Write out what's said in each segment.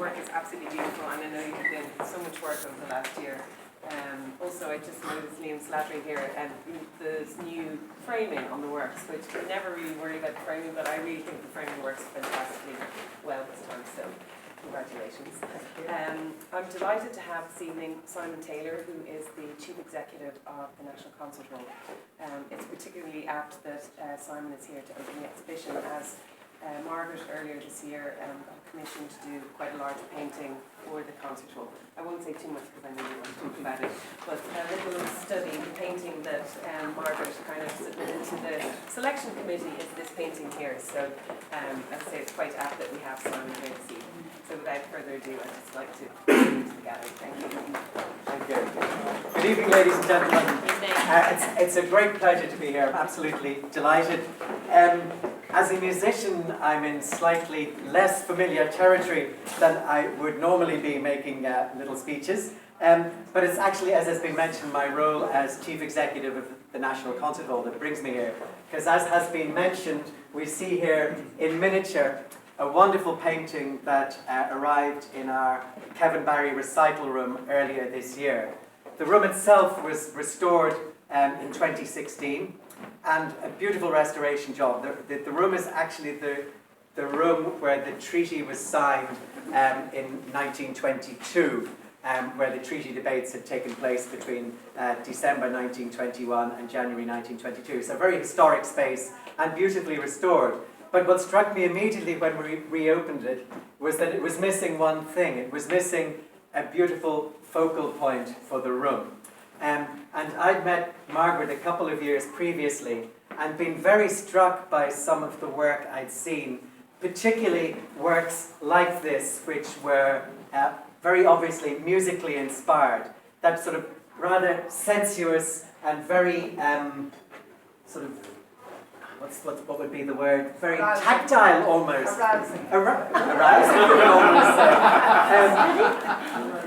work is absolutely beautiful, and I know you've been doing so much work over the last year. Also, I just noticed Liam Slattery here, and there's new framing on the works, which I never really worry about the framing, but I really think the framing works fantastically well this time, so congratulations. I'm delighted to have this evening Simon Taylor, who is the Chief Executive of the National Concert Hall. It's particularly apt that Simon is here to open the exhibition, as Margaret earlier this year got commissioned to do quite a large painting for the concert hall. I won't say too much because I know you want to talk about it, but a little study, the painting that Margaret kind of submitted to the selection committee is this painting here. So as I say, it's quite apt that we have Simon here this evening. So without further ado, I'd just like to introduce the gallery. Thank you. Thank you. Good evening, ladies and gentlemen. It's a great pleasure to be here. I'm absolutely delighted. As a musician, I'm in slightly less familiar territory than I would normally be making little speeches. But it's actually, as has been mentioned, my role as Chief Executive of the National Concert Hall that brings me here. Because as has been mentioned, we see here in miniature a wonderful painting that arrived in our Kevin Barry recital room earlier this year. The room itself was restored in 2016, and a beautiful restoration job. The room is actually the room where the treaty was signed in 1922, where the treaty debates had taken place between December 1921 and January 1922. So a very historic space and beautifully restored. But what struck me immediately when we reopened it was that it was missing one thing. It was missing a beautiful focal point for the room. And I'd met Margaret a couple of years previously and been very struck by some of the work I'd seen, particularly works like this, which were very obviously musically inspired. That sort of rather sensuous and very sort of, what would be the word? Very arousing. Tactile almost. Arousing. Arousing, almost.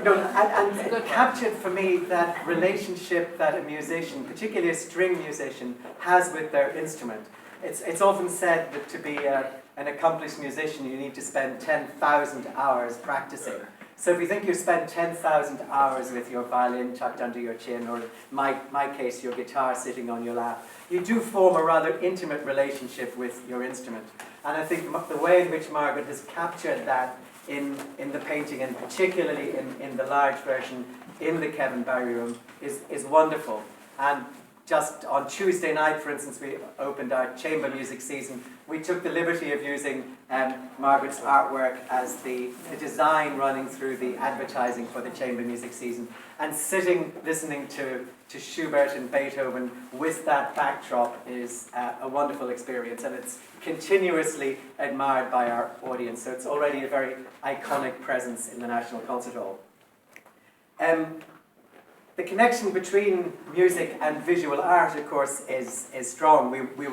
And it captured for me that relationship that a musician, particularly a string musician, has with their instrument. It's often said that to be an accomplished musician, you need to spend 10,000 hours practicing. So if you think you spend 10,000 hours with your violin tucked under your chin, or in my case, your guitar sitting on your lap, you do form a rather intimate relationship with your instrument. And I think the way in which Margaret has captured that in the painting, and particularly in the large version in the Kevin Barry room, is wonderful. And just on Tuesday night, for instance, we opened our chamber music season. We took the liberty of using Margaret's artwork as the design running through the advertising for the chamber music season, and sitting listening to Schubert and Beethoven with that backdrop is a wonderful experience, and it's continuously admired by our audience, so it's already a very iconic presence in the National Concert Hall. The connection between music and visual art, of course, is strong. We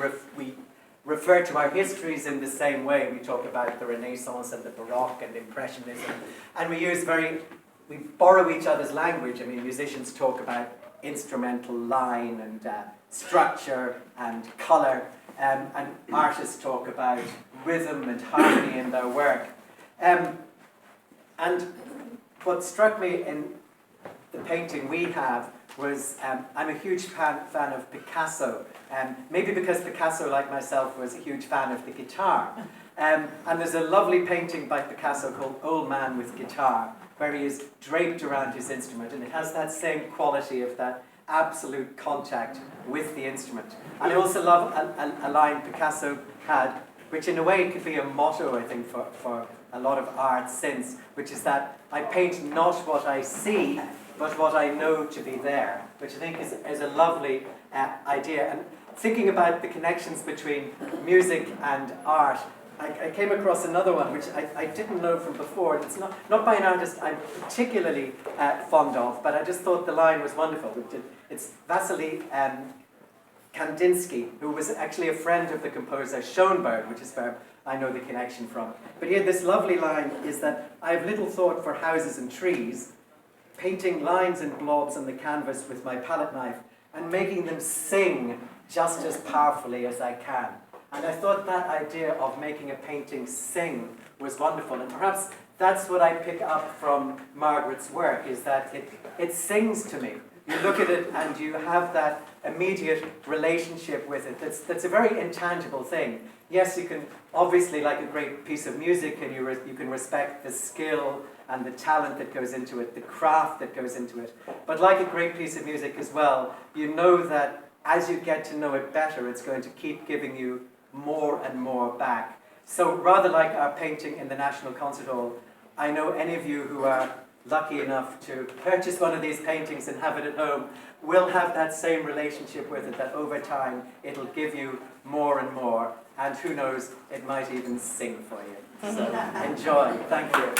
refer to our histories in the same way. We talk about the Renaissance and the Baroque and Impressionism, and we borrow each other's language. I mean, musicians talk about instrumental line and structure and colour, and artists talk about rhythm and harmony in their work. And what struck me in the painting we have was, I'm a huge fan of Picasso, maybe because Picasso, like myself, was a huge fan of the guitar. And there's a lovely painting by Picasso called Old Man with Guitar, where he is draped around his instrument, and it has that same quality of that absolute contact with the instrument. And I also love a line Picasso had, which in a way could be a motto, I think, for a lot of art since, which is that I paint not what I see, but what I know to be there, which I think is a lovely idea. And thinking about the connections between music and art, I came across another one which I didn't know from before. And it's not by an artist I'm particularly fond of, but I just thought the line was wonderful. It's Vasily Kandinsky, who was actually a friend of the composer Schoenberg, which is where I know the connection from. But he had this lovely line, is that I have little thought for houses and trees, painting lines and blobs on the canvas with my palette knife and making them sing just as powerfully as I can. And I thought that idea of making a painting sing was wonderful, and perhaps that's what I pick up from Margaret's work, is that it sings to me. You look at it and you have that immediate relationship with it. That's a very intangible thing. Yes, you can, obviously, like a great piece of music, and you can respect the skill and the talent that goes into it, the craft that goes into it. But like a great piece of music as well, you know that as you get to know it better, it's going to keep giving you more and more back. So rather like our painting in the National Concert Hall, I know any of you who are lucky enough to purchase one of these paintings and have it at home will have that same relationship with it, that over time it'll give you more and more, and who knows, it might even sing for you. So enjoy. Thank you.